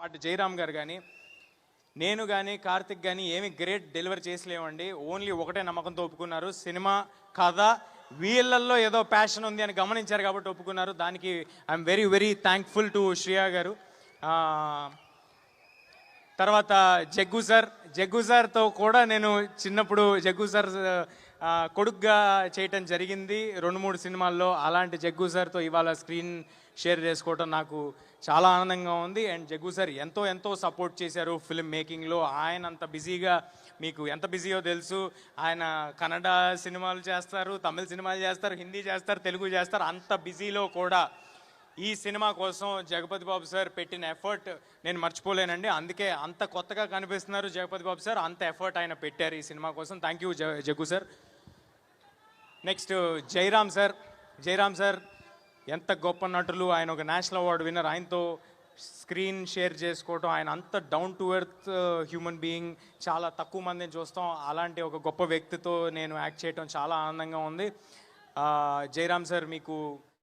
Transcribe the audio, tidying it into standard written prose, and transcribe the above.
అటు జయరామ్ గారు కానీ నేను కానీ కార్తిక్ కానీ ఏమి గ్రేట్ డెలివరీ చేసలేమండి. ఓన్లీ ఒకటే నమ్మకంతో ఒప్పుకున్నారు. సినిమా కథ వీళ్ళల్లో ఏదో ప్యాషన్ ఉంది అని గమనించారు కాబట్టి ఒప్పుకున్నారు. దానికి I'm very very thankful to Shriya గారు. తర్వాత జగ్గు సార్తో కూడా నేను చిన్నప్పుడు జగ్గు సార్ కొడుగ్గా చేయటం జరిగింది 2-3 సినిమాల్లో. అలాంటి జగ్గు సార్తో ఇవాళ స్క్రీన్ షేర్ చేసుకోవటం నాకు చాలా ఆనందంగా ఉంది. అండ్ జగ్గు సార్ ఎంతో సపోర్ట్ చేశారు ఫిల్మ్ మేకింగ్లో. ఆయన అంత బిజీగా, మీకు ఎంత బిజీయో తెలుసు. ఆయన కన్నడ సినిమాలు చేస్తారు, తమిళ సినిమాలు చేస్తారు, హిందీ చేస్తారు, తెలుగు చేస్తారు. అంత బిజీలో కూడా ఈ సినిమా కోసం జగపతి బాబు సార్ పెట్టిన ఎఫర్ట్ నేను మర్చిపోలేనండి. అందుకే అంత కొత్తగా కనిపిస్తున్నారు జగపతి బాబు సార్. అంత ఎఫర్ట్ ఆయన పెట్టారు ఈ సినిమా కోసం. Thank you Jaggu sir. Next Jayaram sir ఎంత గొప్ప నటులు. ఆయన ఒక నేషనల్ అవార్డు విన్నర్. ఆయనతో స్క్రీన్ షేర్ చేసుకోవటం, ఆయన అంత down to earth human being. చాలా తక్కువ మందిని చూస్తాం. అలాంటి ఒక గొప్ప వ్యక్తితో నేను యాక్ట్ చేయటం చాలా ఆనందంగా ఉంది. జయరామ్ సార్ మీకు